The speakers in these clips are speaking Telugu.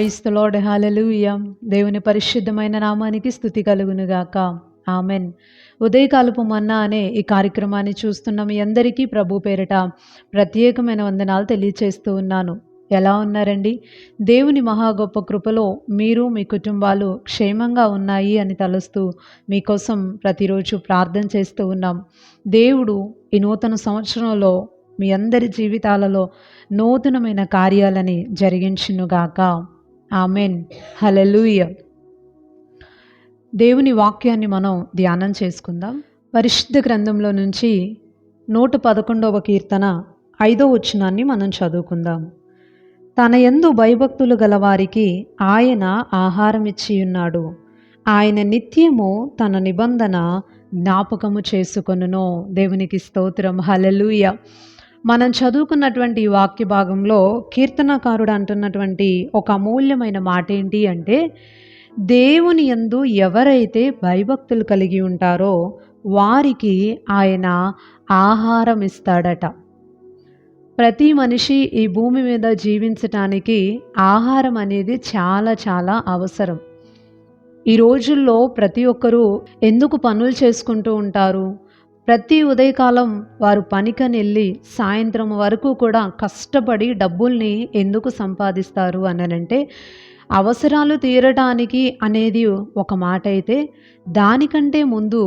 ప్రైజ్ ది లార్డ్, హల్లెలూయా. దేవుని పరిశుద్ధమైన నామానికి స్తుతి కలుగును గాక. ఆమెన్. ఉదయకాలపు మన్నా అనే ఈ కార్యక్రమాన్ని చూస్తున్న మీ అందరికీ ప్రభు పేరిట ప్రత్యేకమైన వందనాలు తెలియచేస్తూ ఉన్నాను. ఎలా ఉన్నారండి? దేవుని మహా గొప్ప కృపలో మీరు మీ కుటుంబాలు క్షేమంగా ఉన్నాయి అని తలుస్తూ మీకోసం ప్రతిరోజు ప్రార్థన చేస్తూ ఉన్నాం. దేవుడు ఈ నూతన సంవత్సరంలో మీ అందరి జీవితాలలో నూతనమైన కార్యాలని జరిగించునుగాక. ఆమెన్. హల్లెలూయా. దేవుని వాక్యాన్ని మనం ధ్యానం చేసుకుందాం. పరిశుద్ధ గ్రంథంలో నుంచి 111వ కీర్తన 5వ వచనాన్ని మనం చదువుకుందాం. తన యందు భయభక్తులు గలవారికి ఆయన ఆహారం ఇచ్చియున్నాడు. ఆయన నిత్యము తన నిబంధన జ్ఞాపకము చేసుకొనును. దేవునికి స్తోత్రం. హల్లెలూయా. మనం చదువుకున్నటువంటి ఈ వాక్య భాగంలో కీర్తనకారుడు అంటున్నటువంటి ఒక అమూల్యమైన మాట ఏంటి అంటే, దేవుని యందు ఎవరైతే భయభక్తులు కలిగి ఉంటారో వారికి ఆయన ఆహారం ఇస్తాడట. ప్రతి మనిషి ఈ భూమి మీద జీవించటానికి ఆహారం అనేది చాలా చాలా అవసరం. ఈ రోజుల్లో ప్రతి ఒక్కరూ ఎందుకు పనులు చేసుకుంటూ ఉంటారు? ప్రతి ఉదయకాలం వారు పనికని వెళ్ళి సాయంత్రం వరకు కూడా కష్టపడి డబ్బుల్ని ఎందుకు సంపాదిస్తారు అనంటే, అవసరాలు తీరటానికి అనేది ఒక మాట అయితే, దానికంటే ముందు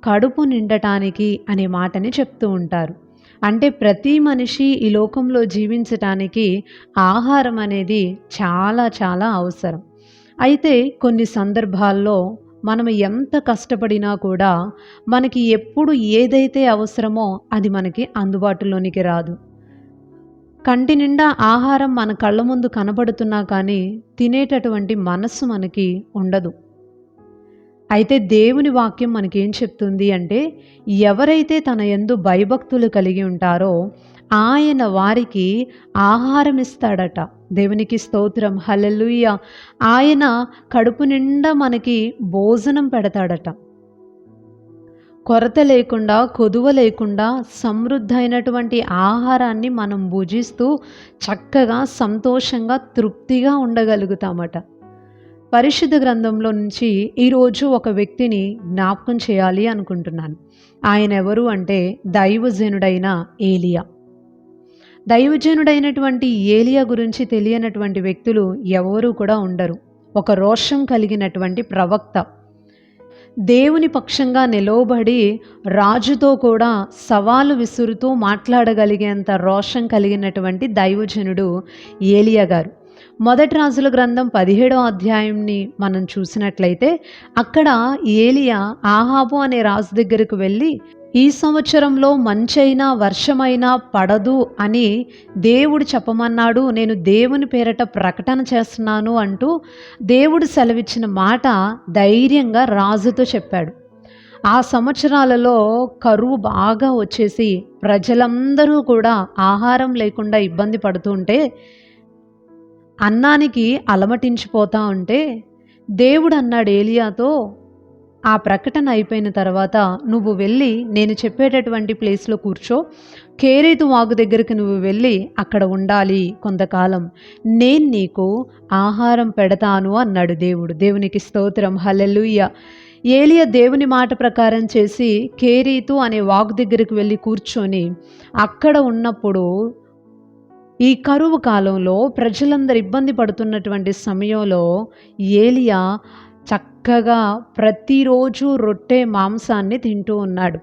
కడుపు నిండటానికి అనే మాటని చెప్తూ ఉంటారు. అంటే ప్రతి మనిషి ఈ లోకంలో జీవించటానికి ఆహారం అనేది చాలా చాలా అవసరం. అయితే కొన్ని సందర్భాల్లో మనం ఎంత కష్టపడినా కూడా మనకి ఎప్పుడు ఏదైతే అవసరమో అది మనకి అందుబాటులోనికి రాదు. కంటి నిండా ఆహారం మన కళ్ళ ముందు కనబడుతున్నా కానీ తినేటటువంటి మనస్సు మనకి ఉండదు. అయితే దేవుని వాక్యం మనకేం చెప్తుంది అంటే, ఎవరైతే తన యందు భయభక్తులు కలిగి ఉంటారో ఆయన వారికి ఆహారం ఇస్తాడట. దేవునికి స్తోత్రం. హల్లెలూయా. ఆయన కడుపు నిండా మనకి భోజనం పెడతాడట. కొరత లేకుండా, కొదువ లేకుండా సమృద్ధైనటువంటి ఆహారాన్ని మనం భుజిస్తూ చక్కగా సంతోషంగా తృప్తిగా ఉండగలుగుతామట. పరిశుద్ధ గ్రంథంలో నుంచి ఈరోజు ఒక వ్యక్తిని జ్ఞాపకం చేయాలి అనుకుంటున్నాను. ఆయన ఎవరు అంటే దైవజనుడైన ఏలియా. దైవజనుడైనటువంటి ఏలియా గురించి తెలియనటువంటి వ్యక్తులు ఎవరూ కూడా ఉండరు. ఒక రోషం కలిగినటువంటి ప్రవక్త, దేవుని పక్షంగా నిలవబడి రాజుతో కూడా సవాలు విసురుతూ మాట్లాడగలిగేంత రోషం కలిగినటువంటి దైవజనుడు ఏలియా గారు. మొదటి రాజుల గ్రంథం 17వ అధ్యాయంని మనం చూసినట్లయితే అక్కడ ఏలియా ఆహాబు అనే రాజు దగ్గరకు వెళ్ళి, ఈ సంవత్సరంలో మంచైనా వర్షమైనా పడదు అని దేవుడు చెప్పమన్నాడు, నేను దేవుని పేరట ప్రకటన చేస్తున్నాను అంటూ దేవుడు సెలవిచ్చిన మాట ధైర్యంగా రాజుతో చెప్పాడు. ఆ సంవత్సరాలలో కరువు బాగా వచ్చేసి ప్రజలందరూ కూడా ఆహారం లేకుండా ఇబ్బంది పడుతుంటే, అన్నానికి అలమటించిపోతా ఉంటే దేవుడు అన్నాడు ఏలియాతో, ఆ ప్రకటన అయిపోయిన తర్వాత నువ్వు వెళ్ళి నేను చెప్పేటటువంటి ప్లేస్లో కూర్చో, కేరేతు వాగు దగ్గరికి నువ్వు వెళ్ళి అక్కడ ఉండాలి కొంతకాలం, నేను నీకు ఆహారం పెడతాను అన్నాడు దేవుడు. దేవునికి స్తోత్రం. హల్లెలూయా. ఏలియా దేవుని మాట ప్రకారం చేసి కేరీతు అనే వాగు దగ్గరికి వెళ్ళి కూర్చొని అక్కడ ఉన్నప్పుడు, ఈ కరువు కాలంలో ప్రజలందరూ ఇబ్బంది పడుతున్నటువంటి సమయంలో ఏలియా చక్కగా ప్రతిరోజు రొట్టె మాంసాన్ని తింటూ ఉన్నాడు.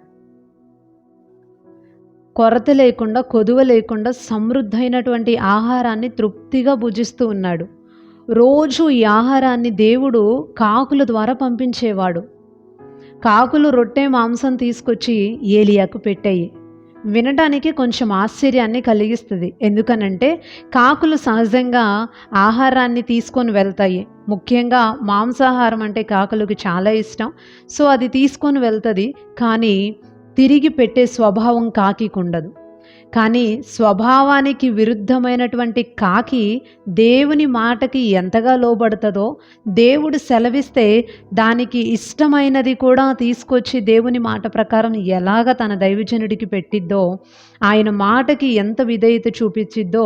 కొరత లేకుండా, కొదువ లేకుండా సమృద్ధైనటువంటి ఆహారాన్ని తృప్తిగా భుజిస్తూ ఉన్నాడు. రోజు ఈ ఆహారాన్ని దేవుడు కాకుల ద్వారా పంపించేవాడు. కాకులు రొట్టె మాంసం తీసుకొచ్చి ఏలియాకు పెట్టాయి. వినడానికి కొంచెం ఆశ్చర్యాన్ని కలిగిస్తుంది. ఎందుకనంటే కాకులు సహజంగా ఆహారాన్ని తీసుకొని వెళ్తాయి. ముఖ్యంగా మాంసాహారం అంటే కాకులకు చాలా ఇష్టం. సో అది తీసుకొని వెళ్తుంది. కానీ తిరిగి పెట్టే స్వభావం కాకికి ఉండదు. కానీ స్వభావానికి విరుద్ధమైనటువంటి కాకి దేవుని మాటకి ఎంతగా లోబడుతుందో, దేవుడు సెలవిస్తే దానికి ఇష్టమైనది కూడా తీసుకొచ్చి దేవుని మాట ప్రకారం ఎలాగ తన దైవజనుడికి పెట్టిద్దో, ఆయన మాటకి ఎంత విధేయత చూపించిద్దో,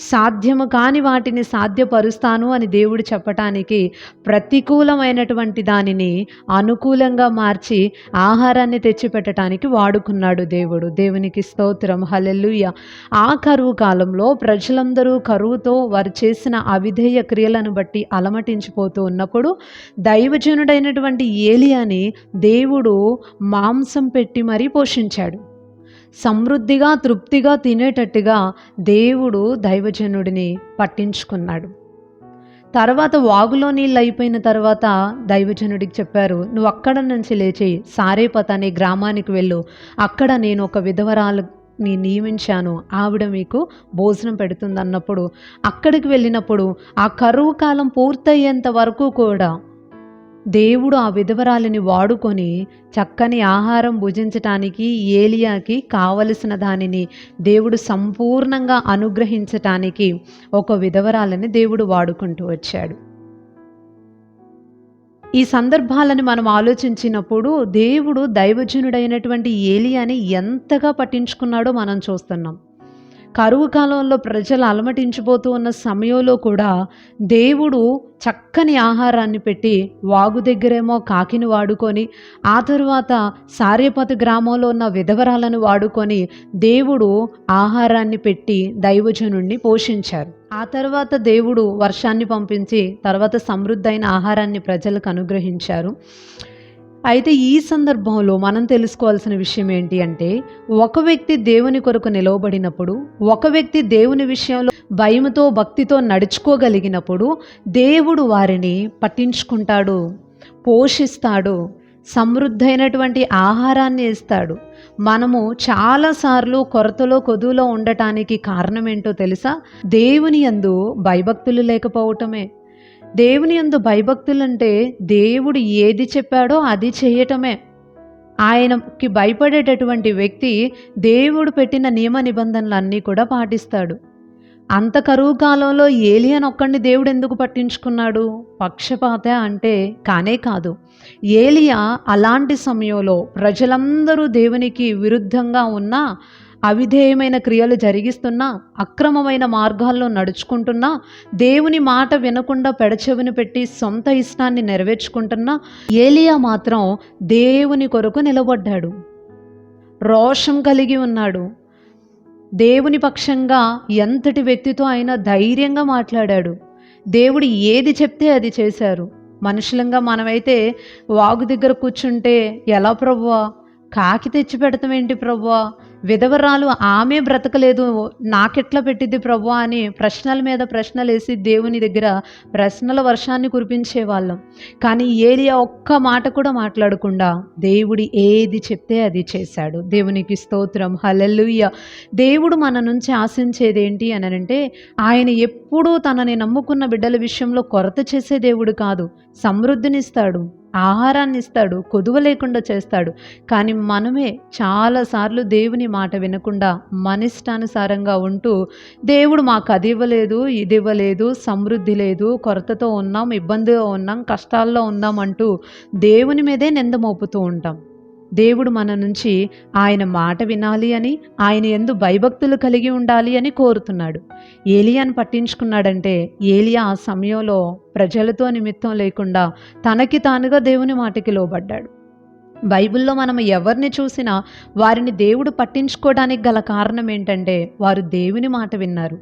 సాధ్యము కాని వాటిని సాధ్యపరుస్తాను అని దేవుడు చెప్పటానికి ప్రతికూలమైనటువంటి దానిని అనుకూలంగా మార్చి ఆహారాన్ని తెచ్చిపెట్టడానికి వాడుకున్నాడు దేవుడు. దేవునికి స్తోత్రం, హల్లెలూయా. ఆ కరువు కాలంలో ప్రజలందరూ కరువుతో వారు చేసిన అవిధేయ క్రియలను బట్టి అలమటించిపోతూ ఉన్నప్పుడు దైవజనుడైనటువంటి ఏలియాని దేవుడు మాంసం పెట్టి మరీ పోషించాడు. సమృద్ధిగా తృప్తిగా తినేటట్టుగా దేవుడు దైవజనుడిని పట్టించుకున్నాడు. తర్వాత వాగులో నీళ్ళు అయిపోయిన తర్వాత దైవజనుడికి చెప్పారు, నువ్వు అక్కడ నుంచి లేచి సారేపత అనే గ్రామానికి వెళ్ళు, అక్కడ నేను ఒక విధవరాలుని నియమించాను, ఆవిడ మీకు భోజనం పెడుతుంది అన్నప్పుడు అక్కడికి వెళ్ళినప్పుడు ఆ కరువు కాలం పూర్తయ్యేంత వరకు కూడా దేవుడు ఆ విధవరాలిని వాడుకొని చక్కని ఆహారం భుజించటానికి, ఏలియాకి కావలసిన దానిని దేవుడు సంపూర్ణంగా అనుగ్రహించటానికి ఒక విధవరాలని దేవుడు వాడుకుంటూ వచ్చాడు. ఈ సందర్భాలను మనం ఆలోచించినప్పుడు దేవుడు దైవజనుడైనటువంటి ఏలియాని ఎంతగా పట్టించుకున్నాడో మనం చూస్తున్నాం. కరువు కాలంలో ప్రజలు అలమటించిపోతూ ఉన్న సమయంలో కూడా దేవుడు చక్కని ఆహారాన్ని పెట్టి వాగు దగ్గరేమో కాకిని వాడుకొని, ఆ తరువాత సారేపతు గ్రామంలో ఉన్న విధవరాలను వాడుకొని దేవుడు ఆహారాన్ని పెట్టి దైవజనుణ్ణి పోషించారు. ఆ తర్వాత దేవుడు వర్షాన్ని పంపించి తర్వాత సమృద్ధైన ఆహారాన్ని ప్రజలకు అనుగ్రహించారు. అయితే ఈ సందర్భంలో మనం తెలుసుకోవాల్సిన విషయం ఏంటి అంటే, ఒక వ్యక్తి దేవుని కొరకు నిలవబడినప్పుడు, ఒక వ్యక్తి దేవుని విషయంలో భయముతో భక్తితో నడుచుకోగలిగినప్పుడు దేవుడు వారిని పట్టించుకుంటాడు, పోషిస్తాడు, సమృద్ధైనటువంటి ఆహారాన్ని ఇస్తాడు. మనము చాలాసార్లు కొరతలో కొదువులో ఉండటానికి కారణం ఏంటో తెలుసా? దేవుని యందు భయభక్తులు లేకపోవటమే. దేవుని యందు భయభక్తులంటే దేవుడు ఏది చెప్పాడో అది చేయటమే. ఆయనకి భయపడేటటువంటి వ్యక్తి దేవుడు పెట్టిన నియమ నిబంధనలన్నీ కూడా పాటిస్తాడు. అంత కరువు కాలంలో ఏలియాను ఒక్కడిని దేవుడు ఎందుకు పట్టించుకున్నాడు? పక్షపాత అంటే కానే కాదు. ఏలియా అలాంటి సమయంలో ప్రజలందరూ దేవునికి విరుద్ధంగా ఉన్నా, అవిధేయమైన క్రియలు జరిగిస్తున్నా, అక్రమమైన మార్గాల్లో నడుచుకుంటున్నా, దేవుని మాట వినకుండా పెడచెవిని పెట్టి సొంత ఇష్టాన్ని నెరవేర్చుకుంటున్నా, ఏలియా మాత్రం దేవుని కొరకు నిలబడ్డాడు, రోషం కలిగి ఉన్నాడు. దేవుని పక్షంగా ఎంతటి వ్యక్తితో అయినా ధైర్యంగా మాట్లాడాడు. దేవుడు ఏది చెప్తే అది చేశారు. మనుషులంగా మనమైతే వాగు దగ్గర కూర్చుంటే, ఎలా ప్రభువా, కాకి తెచ్చి పెడతామేంటి ప్రభువా, విధవరాలు ఆమె బ్రతకలేదు నాకెట్లా పెట్టిద్ది ప్రభువా అని ప్రశ్నల మీద ప్రశ్నలు వేసి దేవుని దగ్గర ప్రశ్నల వర్షాన్ని కురిపించేవాళ్ళం. కానీ ఏలియా ఒక్క మాట కూడా మాట్లాడకుండా దేవుడు ఏది చెప్తే అది చేశాడు. దేవునికి స్తోత్రం, హల్లెలూయా. దేవుడు మన నుంచి ఆశించేది ఏంటి అని అంటే, ఆయన ఎప్పుడూ తనని నమ్ముకున్న బిడ్డల విషయంలో కొరత చేసే దేవుడు కాదు. సమృద్ధినిస్తాడు, ఆహారాన్ని ఇస్తాడు, కొదువ లేకుండా చేస్తాడు. కానీ మనమే చాలాసార్లు దేవుని మాట వినకుండా మన ఇష్టానుసారంగా ఉంటూ, దేవుడు మాకు అది ఇవ్వలేదు, ఇది ఇవ్వలేదు, సమృద్ధి లేదు, కొరతతో ఉన్నాం, ఇబ్బందిగా ఉన్నాం, కష్టాల్లో ఉన్నాం అంటూ దేవుని మీదే నింద మోపుతూ ఉంటాం. దేవుడు మన నుంచి ఆయన మాట వినాలి అని, ఆయన యందు భయభక్తులు కలిగి ఉండాలి అని కోరుతున్నాడు. ఏలియాను పట్టించుకున్నాడంటే, ఏలియా ఆ సమయంలో ప్రజలతో నిమిత్తం లేకుండా తనకి తానుగా దేవుని మాటకి లోబడ్డాడు. బైబిల్లో మనం ఎవరిని చూసినా వారిని దేవుడు పట్టించుకోవడానికి గల కారణం ఏంటంటే, వారు దేవుని మాట విన్నారు,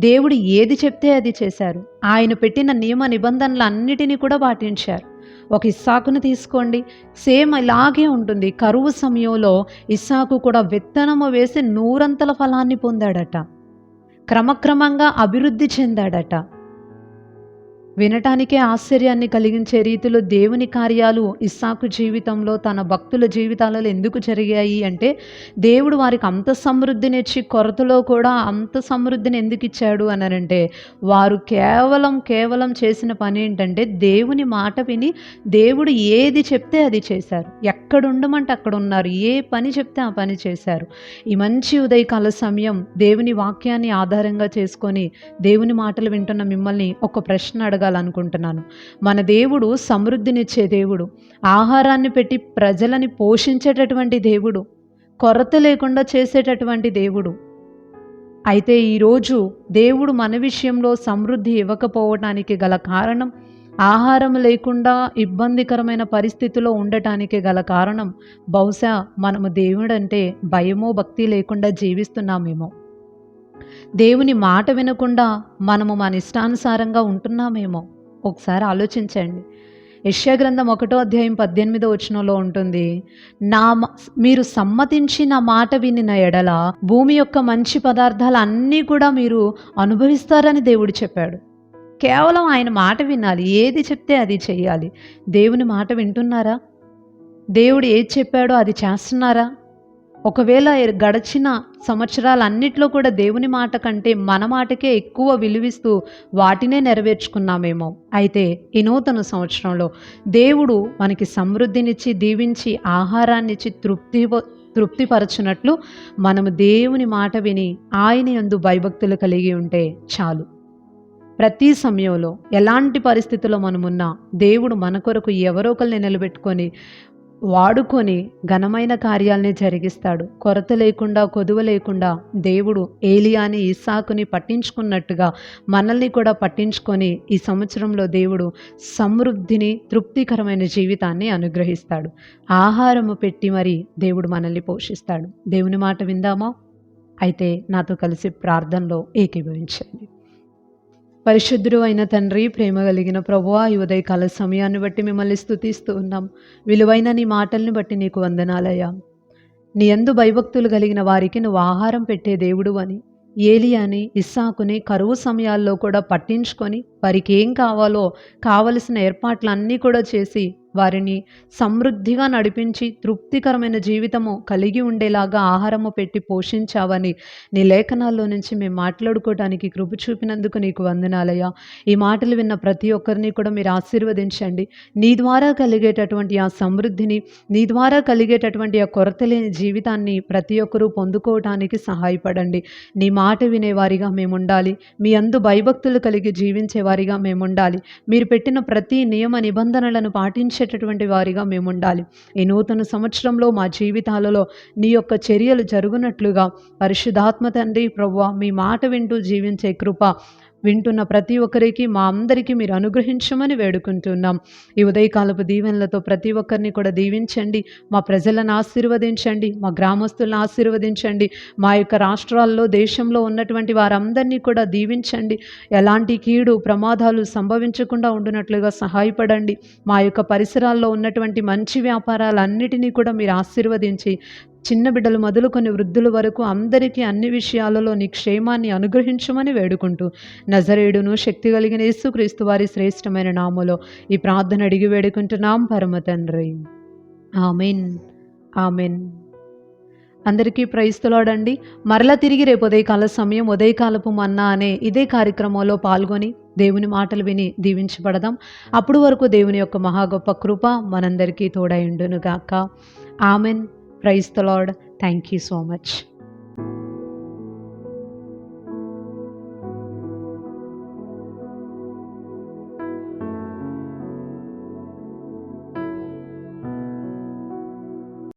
దేవుడు ఏది చెప్తే అది చేశారు, ఆయన పెట్టిన నియమ నిబంధనలు అన్నిటినీ కూడా పాటించారు. ఒక ఇస్సాకును తీసుకోండి, సేమ్ ఇలాగే ఉంటుంది. కరువు సమయంలో ఇస్సాకు కూడా విత్తనము వేసి 100 ఫలాన్ని పొందాడట, క్రమక్రమంగా అభివృద్ధి చెందాడట. వినటానికే ఆశ్చర్యాన్ని కలిగించే రీతిలో దేవుని కార్యాలు ఇస్సాకు జీవితంలో, తన భక్తుల జీవితాలలో ఎందుకు జరిగాయి అంటే, దేవుడు వారికి అంత సమృద్ధినిచ్చి కొరతలో కూడా అంత సమృద్ధిని ఎందుకు ఇచ్చాడు అనంటే, వారు కేవలం చేసిన పని ఏంటంటే, దేవుని మాట విని దేవుడు ఏది చెప్తే అది చేశారు. ఎక్కడుండమంటే అక్కడ ఉన్నారు. ఏ పని చెప్తే ఆ పని చేశారు. ఈ మంచి ఉదయకాల సమయం దేవుని వాక్యాన్ని ఆధారంగా చేసుకొని దేవుని మాటలు వింటున్న మిమ్మల్ని ఒక ప్రశ్న అడగాలనుకుంటున్నాను. మన దేవుడు సమృద్ధినిచ్చే దేవుడు, ఆహారాన్ని పెట్టి ప్రజలని పోషించేటటువంటి దేవుడు, కొరత లేకుండా చేసేటటువంటి దేవుడు. అయితే ఈరోజు దేవుడు మన విషయంలో సమృద్ధి ఇవ్వకపోవటానికి గల కారణం, ఆహారం లేకుండా ఇబ్బందికరమైన పరిస్థితిలో ఉండటానికి గల కారణం, బహుశా మనము దేవుడంటే భయమో భక్తి లేకుండా జీవిస్తున్నామేమో. దేవుని మాట వినకుండా మనము మన ఇష్టానుసారంగా ఉంటున్నామేమో. ఒకసారి ఆలోచించండి. యెషయా గ్రంథం 1:18 ఉంటుంది, మీరు సమ్మతించి నా మాట వినిన ఎడల భూమి యొక్క మంచి పదార్థాలు అన్నీ కూడా మీరు అనుభవిస్తారని దేవుడు చెప్పాడు. కేవలం ఆయన మాట వినాలి. ఏది చెప్తే అది చెయ్యాలి. దేవుని మాట వింటున్నారా? దేవుడు ఏది చెప్పాడో అది చేస్తున్నారా? ఒకవేళ గడిచిన సంవత్సరాలన్నిట్లో కూడా దేవుని మాట కంటే మన మాటకే ఎక్కువ విలువిస్తూ వాటినే నెరవేర్చుకున్నామేమో. అయితే ఈ నూతన సంవత్సరంలో దేవుడు మనకి సమృద్ధినిచ్చి, దీవించి, ఆహారాన్నిచ్చి తృప్తిపరచునట్లు మనము దేవుని మాట విని ఆయన యందు భయభక్తులు కలిగి ఉంటే చాలు. ప్రతి సమయంలో ఎలాంటి పరిస్థితుల్లో మనమున్నా దేవుడు మన కొరకు ఎవరో ఒకరిని నిలబెట్టుకొని వాడుకొని ఘనమైన కార్యాలని జరిగిస్తాడు. కొరత లేకుండా, కొదువ లేకుండా దేవుడు ఏలియాని, ఇస్సాకుని పట్టించుకున్నట్టుగా మనల్ని కూడా పట్టించుకొని ఈ సంవత్సరంలో దేవుడు సమృద్ధిని, తృప్తికరమైన జీవితాన్ని అనుగ్రహిస్తాడు. ఆహారము పెట్టి మరి దేవుడు మనల్ని పోషిస్తాడు. దేవుని మాట విందామా? అయితే నాతో కలిసి ప్రార్థనలో ఏకీభవించండి. పరిశుద్ధుడు అయిన తండ్రి, ప్రేమ కలిగిన ప్రభువా, ఈ ఉదయకాల సమయాన్ని బట్టి మిమ్మల్ని స్తుతిస్తూ ఉన్నాం. విలువైన నీ మాటల్ని బట్టి నీకు వందనాలయ్యా. నీ యందు భయభక్తులు కలిగిన వారికి నువ్వు ఆహారం పెట్టే దేవుడు అని, ఏలియాని, ఇస్సాకుని కరువు సమయాల్లో కూడా పట్టించుకొని వారికి ఏం కావాలో కావలసిన ఏర్పాట్లన్నీ కూడా చేసి వారిని సమృద్ధిగా నడిపించి తృప్తికరమైన జీవితము కలిగి ఉండేలాగా ఆహారము పెట్టి పోషించావని నీ లేఖనాల్లో నుంచి మేము మాట్లాడుకోవడానికి కృప చూపినందుకు నీకు వందనాలయ్యా. ఈ మాటలు విన్న ప్రతి ఒక్కరిని కూడా మీరు ఆశీర్వదించండి. నీ ద్వారా కలిగేటటువంటి ఆ సమృద్ధిని, నీ ద్వారా కలిగేటటువంటి ఆ కొరత లేని జీవితాన్ని ప్రతి ఒక్కరూ పొందుకోవటానికి సహాయపడండి. నీ మాట వినేవారిగా మేముండాలి. మీ అందు భయభక్తులు కలిగి జీవించేవారిగా మేముండాలి. మీరు పెట్టిన ప్రతి నియమ నిబంధనలను పాటించేటటువంటి వారిగా మేముండాలి. ఈ నూతన సంవత్సరంలో మా జీవితాలలో నీ యొక్క చర్యలు జరుగునట్లుగా పరిశుద్ధాత్మ తండ్రి ప్రభువా, మీ మాట వింటూ జీవించే కృప వింటున్న ప్రతి ఒక్కరికి, మా అందరికీ మీరు అనుగ్రహించమని వేడుకుంటున్నాం. ఈ ఉదయకాలపు దీవెనలతో ప్రతి ఒక్కరిని కూడా దీవించండి. మా ప్రజలను ఆశీర్వదించండి. మా గ్రామస్తులను ఆశీర్వదించండి. మా యొక్క రాష్ట్రాల్లో, దేశంలో ఉన్నటువంటి వారందరినీ కూడా దీవించండి. ఎలాంటి కీడు ప్రమాదాలు సంభవించకుండా ఉండునట్లుగా సహాయపడండి. మా యొక్క పరిసరాల్లో ఉన్నటువంటి మంచి వ్యాపారాలన్నిటినీ కూడా మీరు ఆశీర్వదించి, చిన్న బిడ్డలు మొదలుకొని వృద్ధుల వరకు అందరికీ అన్ని విషయాలలో నీ క్షేమాన్ని అనుగ్రహించమని వేడుకుంటూ నజరేయుడును శక్తి కలిగిన యేసుక్రీస్తు వారి శ్రేష్టమైన నామములో ఈ ప్రార్థన అడిగి వేడుకుంటున్నాం పరమ తండ్రి. Amen, amen. అందరికీ ప్రైజ్ ది లార్డ్ అండి. మరలా తిరిగి రేపు ఉదయకాల సమయం ఉదయకాలపు మన్నా అనే ఇదే కార్యక్రమంలో పాల్గొని దేవుని మాటలు విని దీవించబడదాం. అప్పుడు వరకు దేవుని యొక్క మహా గొప్ప కృప మనందరికీ తోడై ఉండును గాక. Amen. Praise the Lord. Thank you so much.